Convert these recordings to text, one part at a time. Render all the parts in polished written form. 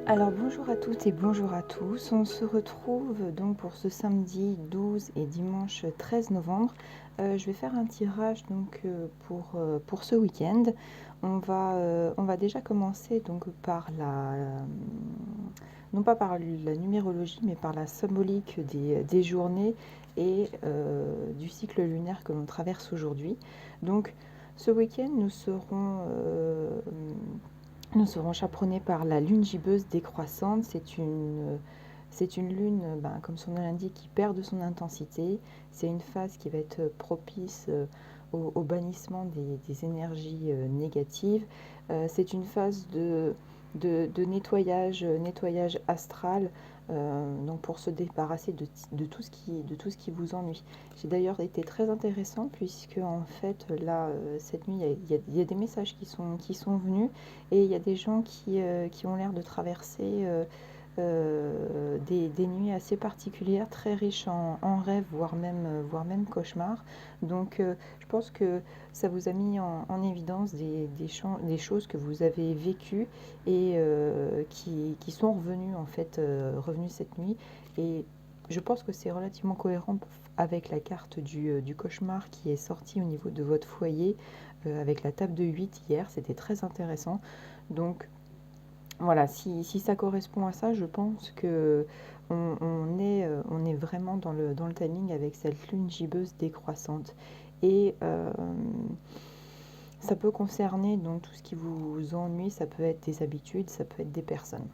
Alors bonjour à toutes et bonjour à tous. On se retrouve donc pour ce samedi 12 et dimanche 13 novembre. Je vais faire un tirage donc pour ce week-end. On va déjà commencer donc par non pas par la numérologie, mais par la symbolique des journées et du cycle lunaire que l'on traverse aujourd'hui. Donc ce week-end, nous serons chaperonnés par la lune gibbeuse décroissante. C'est une lune, comme son nom l'indique, qui perd de son intensité. C'est une phase qui va être propice au bannissement des énergies négatives. C'est une phase de nettoyage astral, donc pour se débarrasser de tout ce qui vous ennuie. J'ai d'ailleurs été très intéressant puisque en fait là, cette nuit, il y a des messages qui sont venus et il y a des gens qui ont l'air de traverser des nuits assez particulières, très riches en rêves, voire même cauchemars. Donc je pense que ça vous a mis en évidence des choses que vous avez vécues et qui sont revenues en fait, revenues cette nuit. Et je pense que c'est relativement cohérent avec la carte du cauchemar qui est sortie au niveau de votre foyer, avec la table de 8 hier. C'était très intéressant. Donc voilà, si ça correspond à ça, je pense que on est vraiment dans le timing avec cette lune gibbeuse décroissante. Et ça peut concerner donc tout ce qui vous ennuie, ça peut être des habitudes, ça peut être des personnes.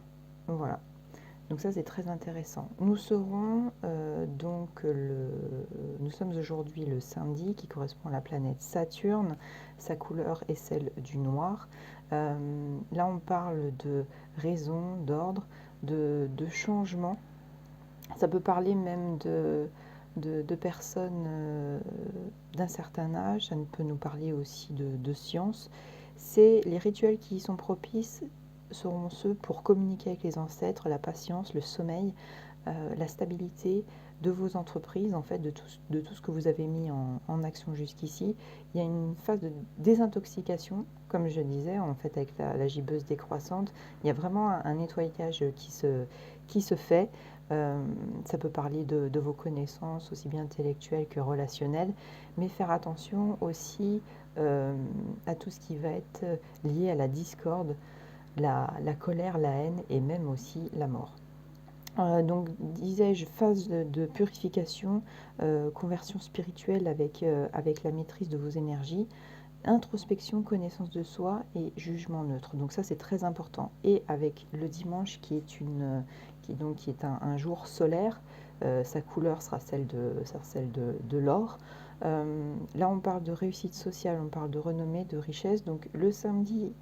Voilà. Donc ça c'est très intéressant. Nous sommes aujourd'hui le samedi qui correspond à la planète Saturne. Sa couleur est celle du noir. Là on parle de raison, d'ordre, de changement. Ça peut parler même de personnes d'un certain âge. Ça peut nous parler aussi de science. Les rituels qui y sont propices seront ceux pour communiquer avec les ancêtres, la patience, le sommeil, la stabilité de vos entreprises, en fait, de tout ce que vous avez mis en action jusqu'ici. Il y a une phase de désintoxication, comme je disais, en fait, avec la gibbeuse décroissante. Il y a vraiment un nettoyage qui se fait. Ça peut parler de vos connaissances, aussi bien intellectuelles que relationnelles, mais faire attention aussi à tout ce qui va être lié à la discorde, la colère, la haine et même aussi la mort. Donc, disais-je, phase de purification, conversion spirituelle avec la maîtrise de vos énergies, introspection, connaissance de soi et jugement neutre. Donc ça, c'est très important. Et avec le dimanche qui est un jour solaire, sa couleur sera celle de l'or. Là, on parle de réussite sociale, on parle de renommée, de richesse. Donc le samedi,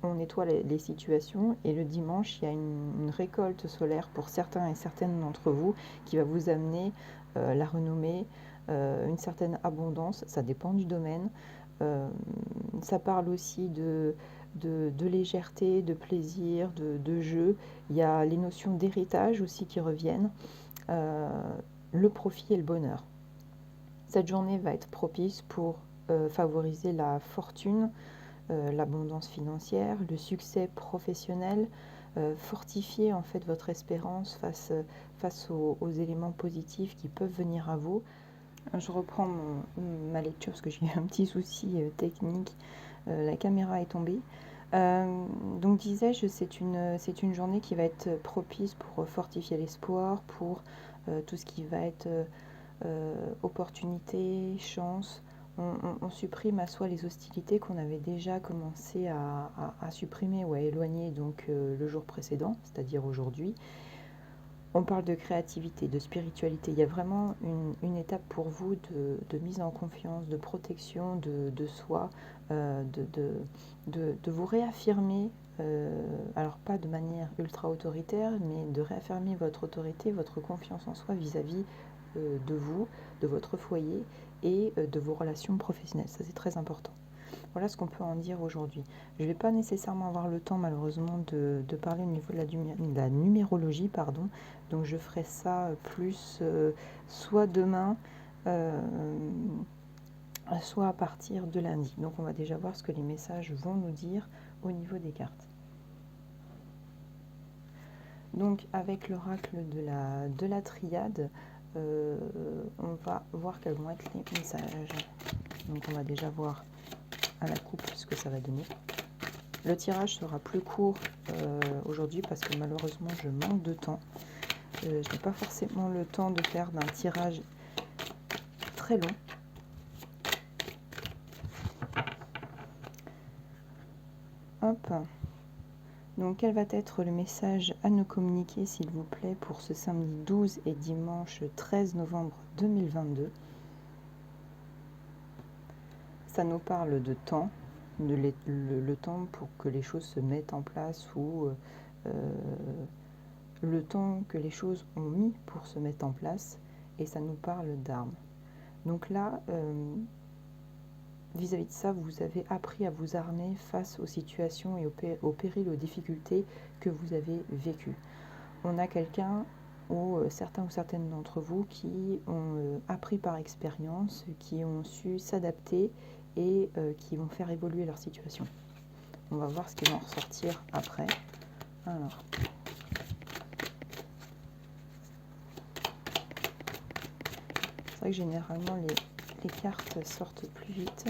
on nettoie les situations et le dimanche, il y a une récolte solaire pour certains et certaines d'entre vous qui va vous amener la renommée, une certaine abondance, ça dépend du domaine. Ça parle aussi de légèreté, de plaisir, de jeu. Il y a les notions d'héritage aussi qui reviennent, euh, le profit et le bonheur. Cette journée va être propice pour favoriser la fortune, l'abondance financière, le succès professionnel, fortifier en fait votre espérance face aux éléments positifs qui peuvent venir à vous. Je reprends ma lecture parce que j'ai eu un petit souci technique. La caméra est tombée. Donc disais-je, c'est une journée qui va être propice pour fortifier l'espoir, pour tout ce qui va être opportunité, chance. On supprime à soi les hostilités qu'on avait déjà commencé à supprimer ou à éloigner donc le jour précédent, c'est-à-dire aujourd'hui. On parle de créativité, de spiritualité. Il y a vraiment une étape pour vous de mise en confiance, de protection de soi, de vous réaffirmer, alors pas de manière ultra autoritaire, mais de réaffirmer votre autorité, votre confiance en soi vis-à-vis de vous, de votre foyer et de vos relations professionnelles. Ça, c'est très important. Voilà ce qu'on peut en dire aujourd'hui. Je ne vais pas nécessairement avoir le temps malheureusement de parler au niveau de la numérologie, pardon. Donc je ferai ça plus soit demain, euh, soit à partir de lundi. Donc on va déjà voir ce que les messages vont nous dire au niveau des cartes. Donc avec l'oracle de la triade, on va voir quels vont être les messages. Donc on va déjà voir à la coupe ce que ça va donner. Le tirage sera plus court aujourd'hui parce que malheureusement je manque de temps. Je n'ai pas forcément le temps de faire d'un tirage très long. Hop. Donc quel va être le message à nous communiquer s'il vous plaît pour ce samedi 12 et dimanche 13 novembre 2022? Ça nous parle de temps, le temps pour que les choses se mettent en place ou le temps que les choses ont mis pour se mettre en place, et ça nous parle d'armes. Donc là, vis-à-vis de ça, vous avez appris à vous armer face aux situations et aux périls, aux difficultés que vous avez vécues. On a quelqu'un ou certains ou certaines d'entre vous qui ont appris par expérience, qui ont su s'adapter et qui vont faire évoluer leur situation. On va voir ce qui va en ressortir après. Alors, c'est vrai que généralement les cartes sortent plus vite.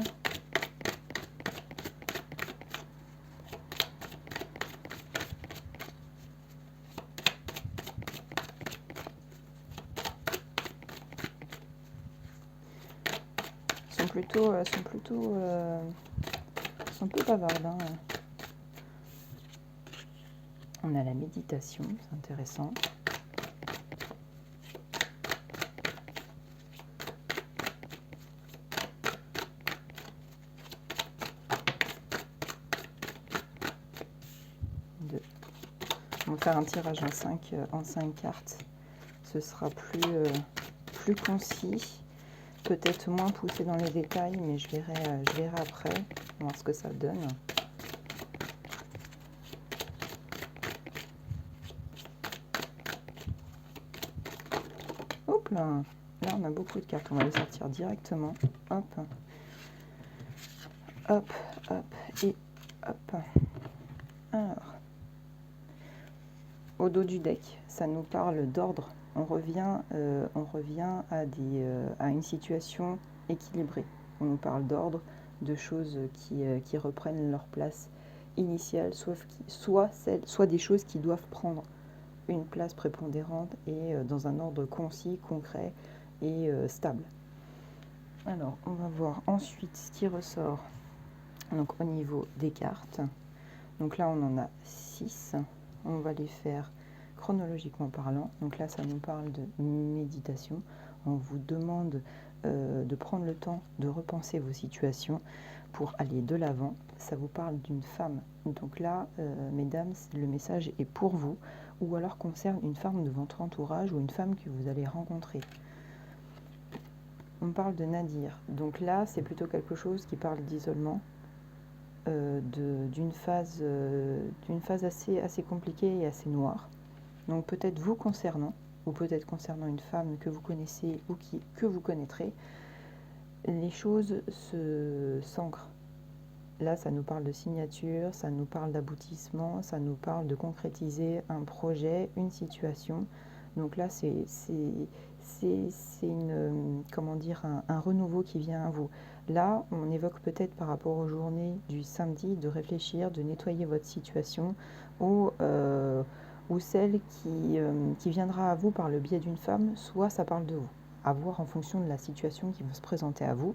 Sont un peu bavardes. Hein. On a la méditation, c'est intéressant. On va faire un tirage en 5 cartes. Ce sera plus concis, peut-être moins poussé dans les détails, mais je verrai après, voir ce que ça donne. Hop là, là on a beaucoup de cartes, on va les sortir directement. Hop, hop, hop et hop. Alors, au dos du deck, ça nous parle d'ordre. On revient à une situation équilibrée. On nous parle d'ordre, de choses qui reprennent leur place initiale, soit des choses qui doivent prendre une place prépondérante et dans un ordre concis, concret et stable. Alors, on va voir ensuite ce qui ressort donc, au niveau des cartes. Donc là, on en a 6. On va les faire chronologiquement parlant. Donc là, ça nous parle de méditation. On vous demande de prendre le temps de repenser vos situations pour aller de l'avant. Ça vous parle d'une femme. Donc là, mesdames, le message est pour vous, ou alors concerne une femme de votre entourage ou une femme que vous allez rencontrer. On parle de Nadir. Donc là, c'est plutôt quelque chose qui parle d'isolement, d'une phase assez compliquée et assez noire. Donc peut-être vous concernant, ou peut-être concernant une femme que vous connaissez ou que vous connaîtrez, les choses s'ancrent. Là, ça nous parle de signature, ça nous parle d'aboutissement, ça nous parle de concrétiser un projet, une situation. Donc là, c'est un renouveau qui vient à vous. Là, on évoque peut-être par rapport aux journées du samedi de réfléchir, de nettoyer votre situation ou celle qui viendra à vous par le biais d'une femme, soit ça parle de vous. À voir en fonction de la situation qui va se présenter à vous.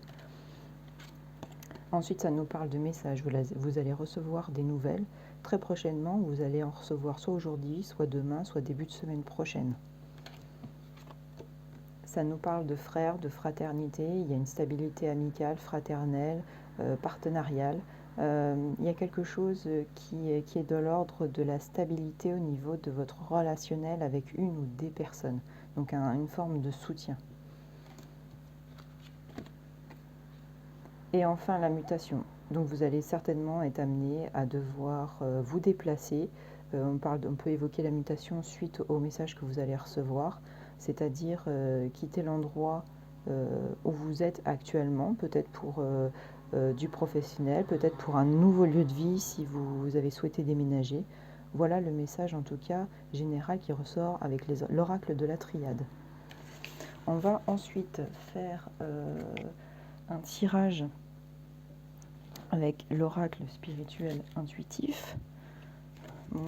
Ensuite, ça nous parle de messages. Vous allez recevoir des nouvelles. Très prochainement, vous allez en recevoir soit aujourd'hui, soit demain, soit début de semaine prochaine. Ça nous parle de frères, de fraternité. Il y a une stabilité amicale, fraternelle, partenariale. Il y a quelque chose qui est de l'ordre de la stabilité au niveau de votre relationnel avec une ou des personnes. Donc une forme de soutien. Et enfin, la mutation. Donc vous allez certainement être amené à devoir vous déplacer. On peut évoquer la mutation suite au message que vous allez recevoir, c'est-à-dire quitter l'endroit où vous êtes actuellement, peut-être pour du professionnel, peut-être pour un nouveau lieu de vie si vous avez souhaité déménager, Voilà le message en tout cas général qui ressort avec l'oracle de la triade. On va ensuite faire un tirage avec l'oracle spirituel intuitif. Un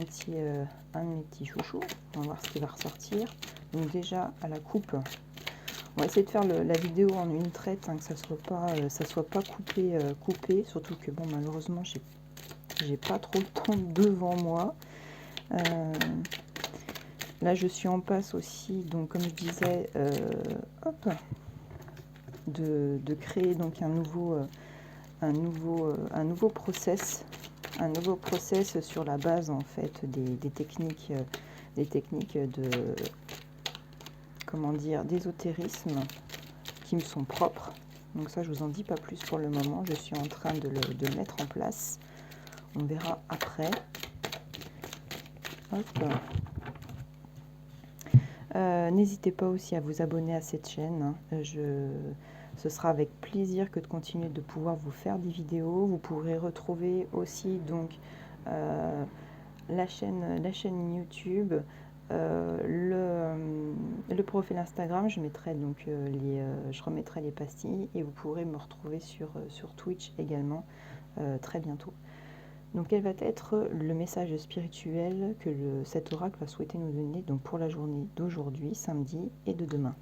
de mes petits chouchous. On va voir ce qui va ressortir. Donc déjà à la coupe, on va essayer de faire la vidéo en une traite, hein, que ça soit pas coupé, surtout que bon, malheureusement j'ai pas trop le temps devant moi. Là je suis en passe aussi, donc comme je disais, de créer donc un nouveau process, sur la base en fait des techniques de, comment dire, d'ésotérisme qui me sont propres. Donc ça, je vous en dis pas plus pour le moment. Je suis en train de le mettre en place. On verra après. Hop. N'hésitez pas aussi à vous abonner à cette chaîne. Ce sera avec plaisir que de continuer de pouvoir vous faire des vidéos. Vous pourrez retrouver aussi donc la chaîne YouTube, le profil Instagram. Je mettrai donc je remettrai les pastilles et vous pourrez me retrouver sur Twitch également très bientôt. Donc quel va être le message spirituel que cet oracle va souhaiter nous donner donc pour la journée d'aujourd'hui, samedi, et de demain?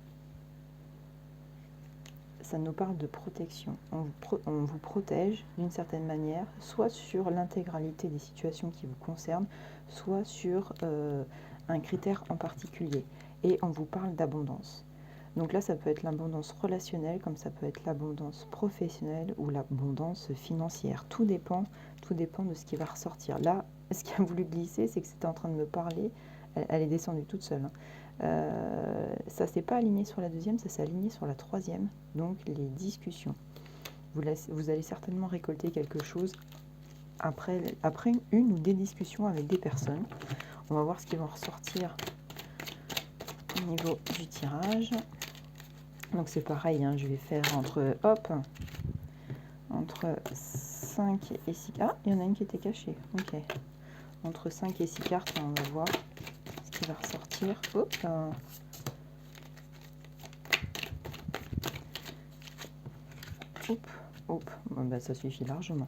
Ça nous parle de protection. On vous protège d'une certaine manière, soit sur l'intégralité des situations qui vous concernent, soit sur un critère en particulier. Et on vous parle d'abondance. Donc là, ça peut être l'abondance relationnelle, comme ça peut être l'abondance professionnelle ou l'abondance financière. Tout dépend de ce qui va ressortir. Là, ce qui a voulu glisser, c'est que c'était en train de me parler. Elle est descendue toute seule, hein. Ça ne s'est pas aligné sur la deuxième, ça s'est aligné sur la troisième. Donc les discussions. Vous allez certainement récolter quelque chose après une ou des discussions avec des personnes. On va voir ce qui va ressortir au niveau du tirage. Donc c'est pareil, hein, je vais faire entre 5 et 6 cartes. Ah, il y en a une qui était cachée. Ok. Entre 5 et 6 cartes, on va voir ce qui va ressortir. Hop. Bon, ben, ça suffit largement.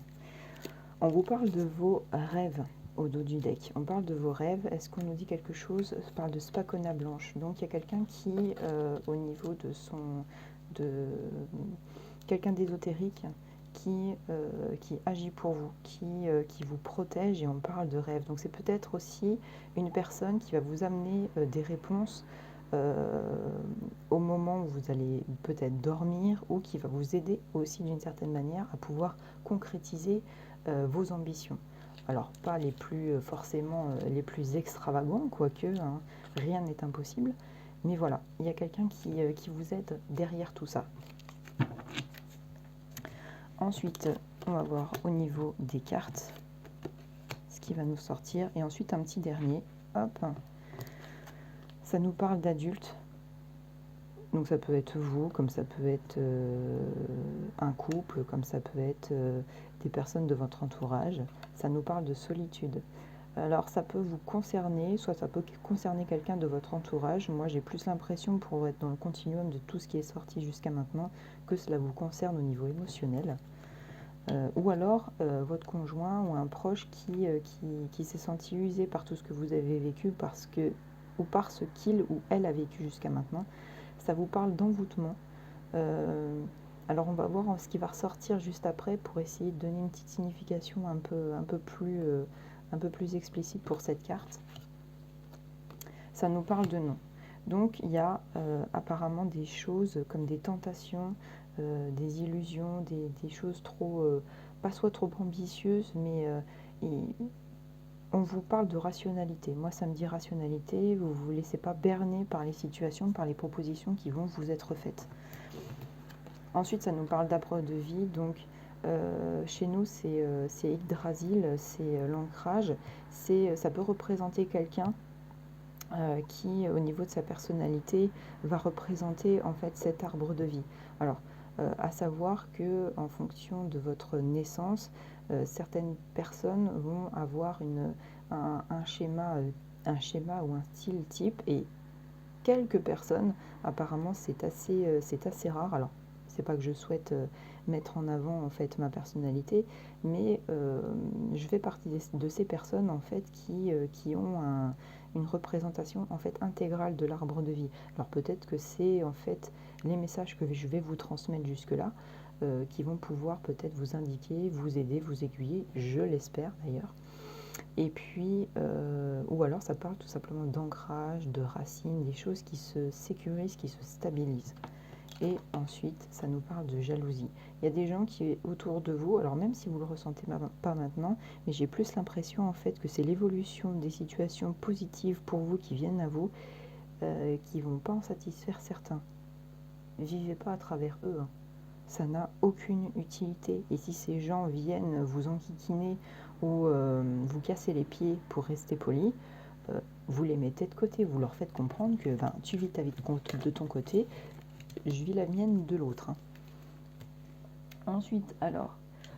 On vous parle de vos rêves au dos du deck. On parle de vos rêves. Est-ce qu'on nous dit quelque chose? On parle de Spacona blanche. Donc il y a quelqu'un qui, au niveau de quelqu'un d'ésotérique, qui agit pour vous, qui vous protège, et on parle de rêve. Donc c'est peut-être aussi une personne qui va vous amener des réponses au moment où vous allez peut-être dormir, ou qui va vous aider aussi d'une certaine manière à pouvoir concrétiser vos ambitions. Alors pas les plus forcément les plus extravagants, quoique hein, rien n'est impossible, mais voilà, il y a quelqu'un qui vous aide derrière tout ça. Ensuite, on va voir au niveau des cartes ce qui va nous sortir, et ensuite un petit dernier. Hop, ça nous parle d'adultes. Donc ça peut être vous, comme ça peut être un couple, comme ça peut être des personnes de votre entourage. Ça nous parle de solitude. Alors ça peut vous concerner, soit ça peut concerner quelqu'un de votre entourage. Moi j'ai plus l'impression, pour être dans le continuum de tout ce qui est sorti jusqu'à maintenant, que cela vous concerne au niveau émotionnel. Ou alors votre conjoint ou un proche qui s'est senti usé par tout ce que vous avez vécu, par ce qu'il ou elle a vécu jusqu'à maintenant. Ça vous parle d'envoûtement. Alors on va voir ce qui va ressortir juste après pour essayer de donner une petite signification un peu plus explicite pour cette carte. Ça nous parle de non. Donc il y a apparemment des choses comme des tentations, des illusions, des choses pas soit trop ambitieuses, mais on vous parle de rationalité. Moi, ça me dit rationalité. Vous ne vous laissez pas berner par les situations, par les propositions qui vont vous être faites. Ensuite, ça nous parle d'approche de vie. Donc, chez nous, c'est Yggdrasil, c'est l'ancrage. Ça peut représenter quelqu'un qui, au niveau de sa personnalité, va représenter en fait cet arbre de vie. Alors, à savoir que en fonction de votre naissance, Certaines personnes vont avoir un schéma ou un style type, et quelques personnes, apparemment c'est assez rare. Alors, c'est pas que je souhaite mettre en avant en fait ma personnalité, mais je fais partie de ces personnes en fait qui ont une représentation en fait intégrale de l'arbre de vie. Alors peut-être que c'est en fait les messages que je vais vous transmettre jusque-là qui vont pouvoir peut-être vous indiquer, vous aider, vous aiguiller, je l'espère d'ailleurs. Et puis, ou alors ça parle tout simplement d'ancrage, de racines, des choses qui se sécurisent, qui se stabilisent. Et ensuite, ça nous parle de jalousie. Il y a des gens qui autour de vous, alors même si vous ne le ressentez pas maintenant, mais j'ai plus l'impression en fait que c'est l'évolution des situations positives pour vous qui viennent à vous, qui ne vont pas en satisfaire certains. Vivez pas à travers eux, hein. Ça n'a aucune utilité. Et si ces gens viennent vous enquiquiner ou vous casser les pieds pour rester poli, vous les mettez de côté. Vous leur faites comprendre que tu vis ta vie de ton côté, je vis la mienne de l'autre, hein. Ensuite, alors,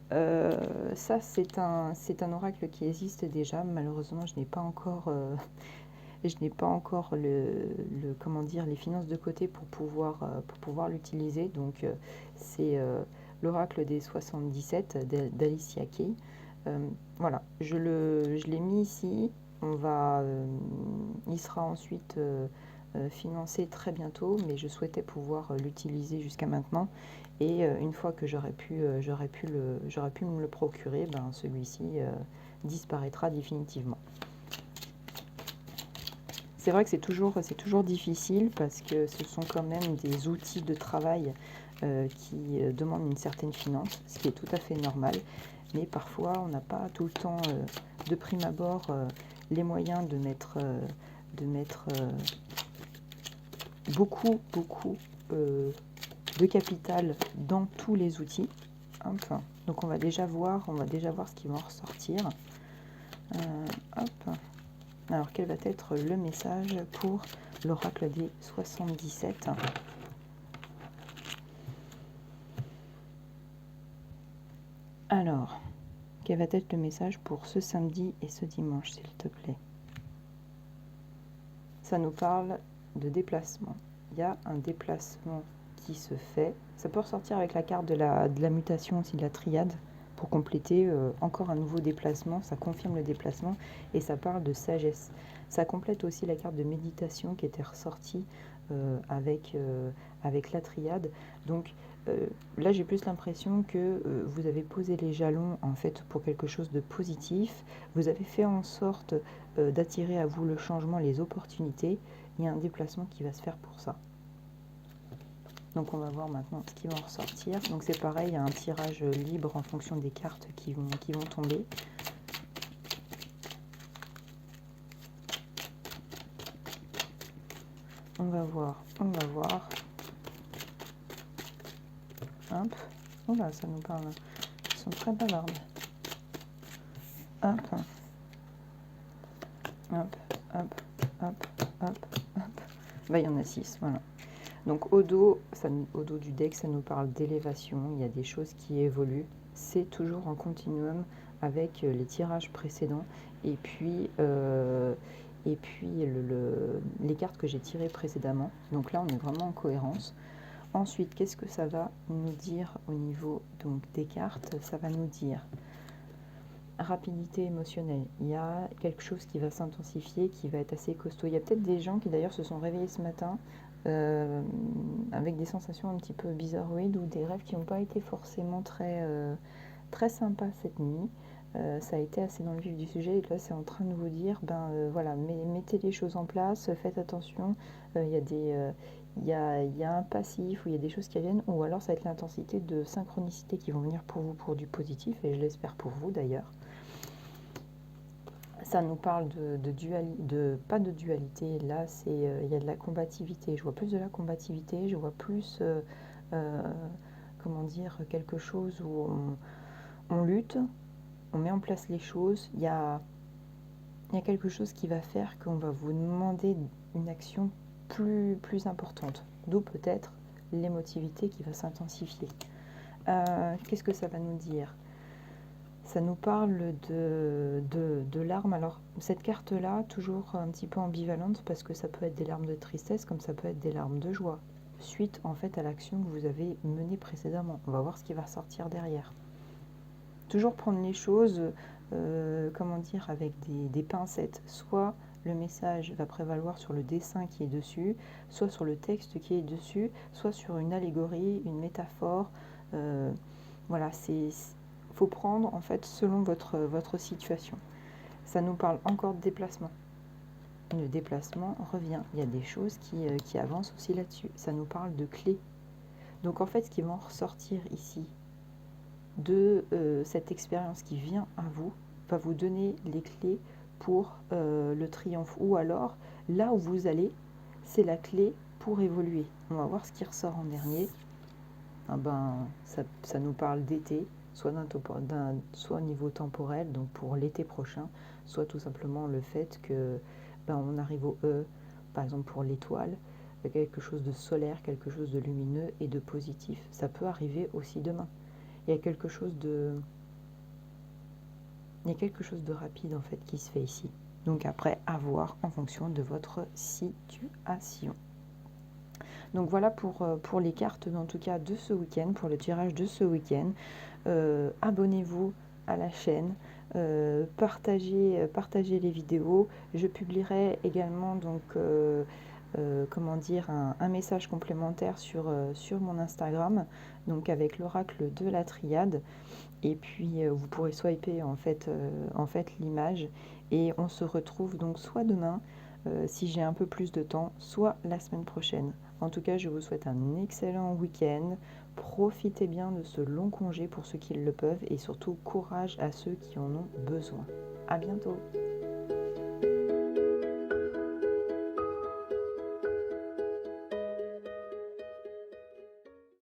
ça c'est un oracle qui existe déjà. Malheureusement, je n'ai pas encore comment dire, les finances de côté pour pouvoir l'utiliser. Donc, c'est l'oracle des 77 d'Alicia Kay. Voilà, je l'ai mis ici. Il sera ensuite financé très bientôt, mais je souhaitais pouvoir l'utiliser jusqu'à maintenant. Et une fois que j'aurais pu me le procurer, celui-ci disparaîtra définitivement. C'est vrai que c'est toujours difficile parce que ce sont quand même des outils de travail qui demandent une certaine finance, ce qui est tout à fait normal. Mais parfois, on n'a pas tout le temps, de prime abord, les moyens de mettre beaucoup de capital dans tous les outils. Hop. Donc on va déjà voir ce qui va en ressortir. Hop. Alors, quel va être le message pour l'oracle des 77 ? Alors, quel va être le message pour ce samedi et ce dimanche, s'il te plaît ? Ça nous parle de déplacement. Il y a un déplacement qui se fait. Ça peut ressortir avec la carte de la mutation aussi, de la triade, pour compléter encore un nouveau déplacement. Ça confirme le déplacement et ça parle de sagesse. Ça complète aussi la carte de méditation qui était ressortie avec la triade. Donc là, j'ai plus l'impression que vous avez posé les jalons en fait pour quelque chose de positif. Vous avez fait en sorte d'attirer à vous le changement, les opportunités. Il y a un déplacement qui va se faire pour ça. Donc on va voir maintenant ce qui va en ressortir. Donc c'est pareil, il y a un tirage libre en fonction des cartes qui vont tomber. On va voir. Hop. Oh là, ça nous parle. Ils sont très bavardes. Hop. Hop, hop, hop, hop, hop. Il y en a 6, voilà. Donc au dos du deck, ça nous parle d'élévation. Il y a des choses qui évoluent. C'est toujours en continuum avec les tirages précédents. Et puis, les cartes que j'ai tirées précédemment. Donc là, on est vraiment en cohérence. Ensuite, qu'est-ce que ça va nous dire au niveau donc, des cartes ? Ça va nous dire rapidité émotionnelle. Il y a quelque chose qui va s'intensifier, qui va être assez costaud. Il y a peut-être des gens qui d'ailleurs se sont réveillés ce matin avec des sensations un petit peu bizarroïdes ou des rêves qui n'ont pas été forcément très sympas cette nuit. Ça a été assez dans le vif du sujet et là c'est en train de vous dire voilà, mettez les choses en place, faites attention. Il y a un passif ou il y a des choses qui viennent, ou alors ça va être l'intensité de synchronicité qui vont venir pour vous pour du positif, et je l'espère pour vous d'ailleurs. Ça nous parle pas de dualité, là il y a de la combativité, je vois plus de la combativité, je vois plus, comment dire, quelque chose où on lutte, on met en place les choses, il y a quelque chose qui va faire qu'on va vous demander une action plus importante, d'où peut-être l'émotivité qui va s'intensifier. Qu'est-ce que ça va nous dire ? Ça nous parle de larmes. Alors, cette carte-là, toujours un petit peu ambivalente, parce que ça peut être des larmes de tristesse, comme ça peut être des larmes de joie, suite en fait à l'action que vous avez menée précédemment. On va voir ce qui va sortir derrière. Toujours prendre les choses, comment dire, avec des pincettes. Soit le message va prévaloir sur le dessin qui est dessus, soit sur le texte qui est dessus, soit sur une allégorie, une métaphore. Voilà, faut prendre en fait selon votre situation. Ça nous parle encore de déplacement. Le déplacement revient. Il y a des choses qui avancent aussi là-dessus. Ça nous parle de clés. Donc en fait, ce qui va en ressortir ici de cette expérience qui vient à vous va vous donner les clés pour le triomphe. Ou alors, là où vous allez, c'est la clé pour évoluer. On va voir ce qui ressort en dernier. Ah ben, ça nous parle d'été, soit soit au niveau temporel, donc pour l'été prochain, soit tout simplement le fait que on arrive au E, par exemple pour l'étoile, quelque chose de solaire, quelque chose de lumineux et de positif. Ça peut arriver aussi demain. Il y a quelque chose de rapide en fait qui se fait ici. Donc après, à voir en fonction de votre situation. Donc voilà pour les cartes, en tout cas de ce week-end, pour le tirage de ce week-end. Abonnez-vous à la chaîne, partagez les vidéos. Je publierai également donc comment dire un message complémentaire sur mon Instagram, donc avec l'oracle de la triade. Et puis vous pourrez swiper en fait l'image et on se retrouve donc soit demain si j'ai un peu plus de temps, soit la semaine prochaine. En tout cas, je vous souhaite un excellent week-end. Profitez bien de ce long congé pour ceux qui le peuvent et surtout courage à ceux qui en ont besoin. À bientôt.